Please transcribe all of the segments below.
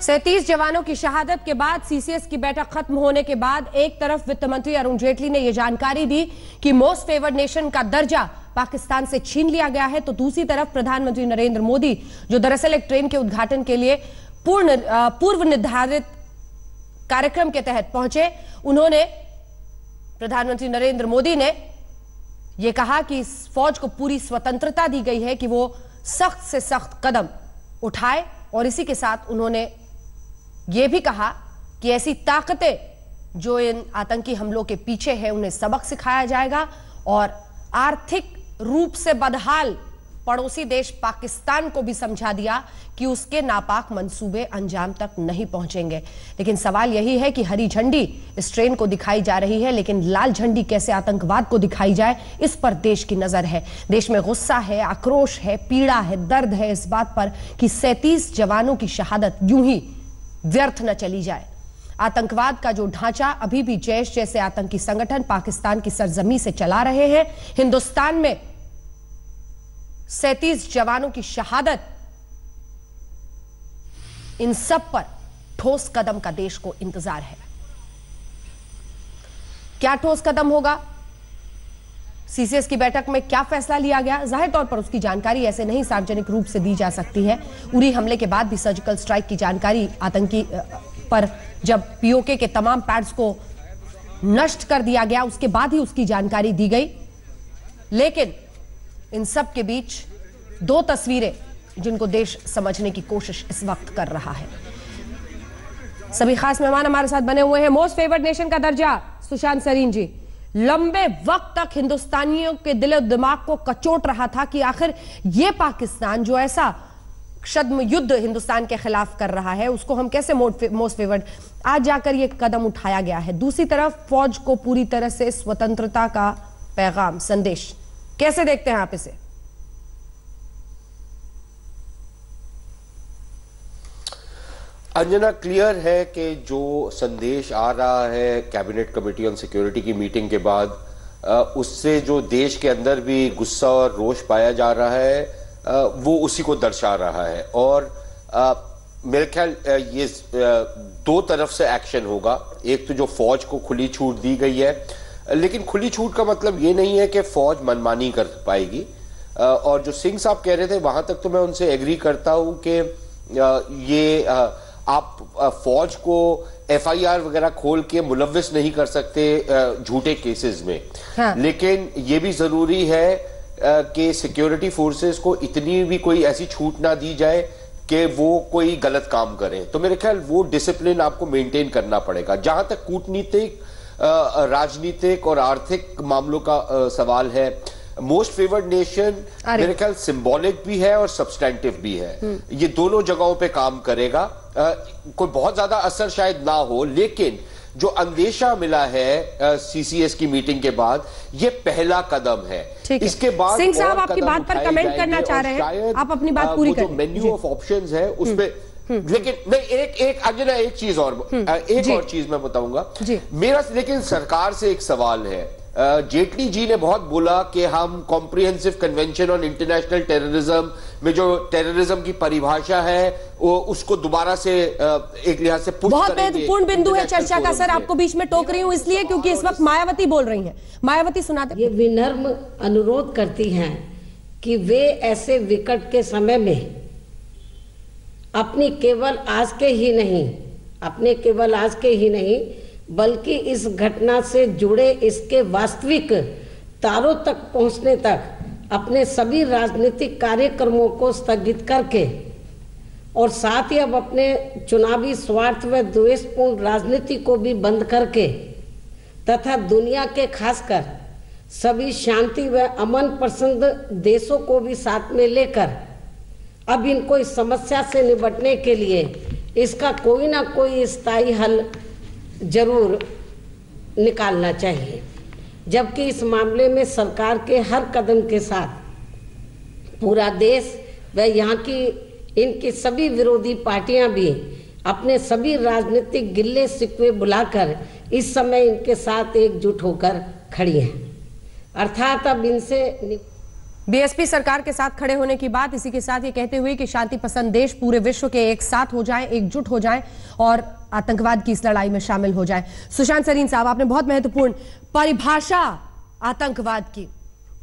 37 जवानों की शहादत के बाद सीसीएस की बैठक खत्म होने के बाद एक तरफ वित्त मंत्री अरुण जेटली ने यह जानकारी दी कि मोस्ट फेवर्ड नेशन का दर्जा पाकिस्तान से छीन लिया गया है, तो दूसरी तरफ प्रधानमंत्री नरेंद्र मोदी जो दरअसल एक ट्रेन के उद्घाटन के लिए पूर्व निर्धारित कार्यक्रम के तहत पहुंचे, उन्होंने प्रधानमंत्री नरेंद्र मोदी ने यह कहा कि इस फौज को पूरी स्वतंत्रता दी गई है कि वो सख्त से सख्त कदम उठाए, और इसी के साथ उन्होंने यह भी कहा कि ऐसी ताकतें जो इन आतंकी हमलों के पीछे है उन्हें सबक सिखाया जाएगा, और आर्थिक रूप से बदहाल पड़ोसी देश पाकिस्तान को भी समझा दिया कि उसके नापाक मंसूबे अंजाम तक नहीं पहुंचेंगे। लेकिन सवाल यही है कि हरी झंडी इस ट्रेन को दिखाई जा रही है, लेकिन लाल झंडी कैसे आतंकवाद को दिखाई जाए, इस पर देश की नजर है। देश में गुस्सा है, आक्रोश है, पीड़ा है, दर्द है इस बात पर कि 37 जवानों की शहादत यूं ही व्यर्थ न चली जाए। आतंकवाद का जो ढांचा अभी भी जैश जैसे आतंकी संगठन पाकिस्तान की सरजमी से चला रहे हैं, हिंदुस्तान में 37 जवानों की शहादत, इन सब पर ठोस कदम का देश को इंतजार है। क्या ठोस कदम होगा, सीसीएस की बैठक में क्या फैसला लिया गया, जाहिर तौर पर उसकी जानकारी ऐसे नहीं सार्वजनिक रूप से दी जा सकती है। उरी हमले के बाद भी सर्जिकल स्ट्राइक की जानकारी आतंकी पर जब पीओके के तमाम पैड्स को नष्ट कर दिया गया, उसके बाद ही उसकी जानकारी दी गई। लेकिन इन सब के बीच दो तस्वीरें जिनको देश समझने की कोशिश इस वक्त कर रहा है। सभी खास मेहमान हमारे साथ बने हुए हैं। मोस्ट फेवर्ड नेशन का दर्जा सुशांत सरीन जी, लंबे वक्त तक हिंदुस्तानियों के दिलो दिमाग को कचोट रहा था कि आखिर ये पाकिस्तान जो ऐसा छद्म युद्ध हिंदुस्तान के खिलाफ कर रहा है, उसको हम कैसे मोस्ट फेवर्ड, आज जाकर ये कदम उठाया गया है। दूसरी तरफ फौज को पूरी तरह से स्वतंत्रता का पैगाम, संदेश, कैसे देखते हैं आप इसे? अंजना, क्लियर है कि जो संदेश आ रहा है कैबिनेट कमेटी ऑन सिक्योरिटी की मीटिंग के बाद, उससे जो देश के अंदर भी गुस्सा और रोष पाया जा रहा है, वो उसी को दर्शा रहा है। और मेरे ख्याल ये दो तरफ से एक्शन होगा। एक तो जो फौज को खुली छूट दी गई है, लेकिन खुली छूट का मतलब ये नहीं है कि फौज मनमानी कर पाएगी। और जो सिंह साहब कह रहे थे, वहां तक तो मैं उनसे एग्री करता हूं कि ये आप फौज को एफआईआर वगैरह खोल के मुलव्विस नहीं कर सकते झूठे केसेस में। हाँ। लेकिन ये भी जरूरी है कि सिक्योरिटी फोर्सेस को इतनी भी कोई ऐसी छूट ना दी जाए कि वो कोई गलत काम करें। तो मेरे ख्याल वो डिसिप्लिन आपको मेंटेन करना पड़ेगा। जहां तक कूटनीतिक, राजनीतिक और आर्थिक मामलों का सवाल है, मोस्ट फेवर्ड नेशन मेरे ख्याल सिंबॉलिक भी है और सब्सटेंटिव भी है। ये दोनों जगहों पे काम करेगा। कोई बहुत ज्यादा असर शायद ना हो, लेकिन जो अंदेशा मिला है सीसीएस की मीटिंग के बाद, ये पहला कदम है। इसके बाद सिंह साहब आपकी बात पर कमेंट करना चाह रहे हैं, आप अपनी बात पूरी करें। मेन्यू ऑफ ऑप्शंस है उसमें, लेकिन नहीं, एक अंजना, एक चीज और, एक और चीज मैं बताऊंगा मेरा। लेकिन सरकार से एक सवाल है। जेटली जी ने बहुत बोला कि हम comprehensive convention on international terrorism में जो टेररिज्म की परिभाषा है उसको दोबारा से एक लिहाज से पुश बहुत महत्वपूर्ण बिंदु है चर्चा का। सर, आपको बीच में टोक रही हूं इसलिए क्योंकि इस वक्त मायावती बोल रही हैं। मायावती, सुनाते। ये विनम्र अनुरोध करती हैं कि वे ऐसे विकट के समय में अपने केवल आज के ही नहीं बल्कि इस घटना से जुड़े इसके वास्तविक तारों तक पहुंचने तक अपने सभी राजनीतिक कार्यक्रमों को स्थगित करके और साथ ही अब अपने चुनावी स्वार्थ व द्वेषपूर्ण राजनीति को भी बंद करके तथा दुनिया के खासकर सभी शांति व अमन पसंद देशों को भी साथ में लेकर अब इनको इस समस्या से निपटने के लिए इसका कोई ना कोई स्थायी हल जरूर निकालना चाहिए। जबकि इस मामले में सरकार के हर कदम के साथ पूरा देश व यहाँ की इनकी सभी विरोधी पार्टियां भी अपने सभी राजनीतिक गिल्ले शिकवे बुलाकर इस समय इनके साथ एकजुट होकर खड़ी हैं। अर्थात अब इनसे बीएसपी सरकार के साथ खड़े होने की बात, इसी के साथ ये कहते हुए कि शांति पसंद देश पूरे विश्व के एक साथ हो जाएं, एकजुट हो जाएं और आतंकवाद की इस लड़ाई में शामिल हो जाएं। सुशांत सरीन साहब, आपने बहुत महत्वपूर्ण परिभाषा आतंकवाद की,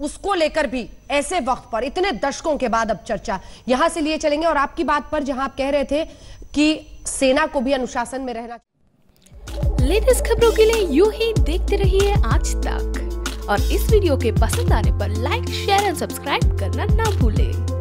उसको लेकर भी ऐसे वक्त पर इतने दशकों के बाद अब चर्चा यहां से लिए चलेंगे और आपकी बात पर जहां आप कह रहे थे कि सेना को भी अनुशासन में रहना। लेटेस्ट खबरों के लिए यूं ही देखते रहिए आज तक और इस वीडियो के पसंद आने पर लाइक, शेयर एंड सब्सक्राइब करना ना भूलें।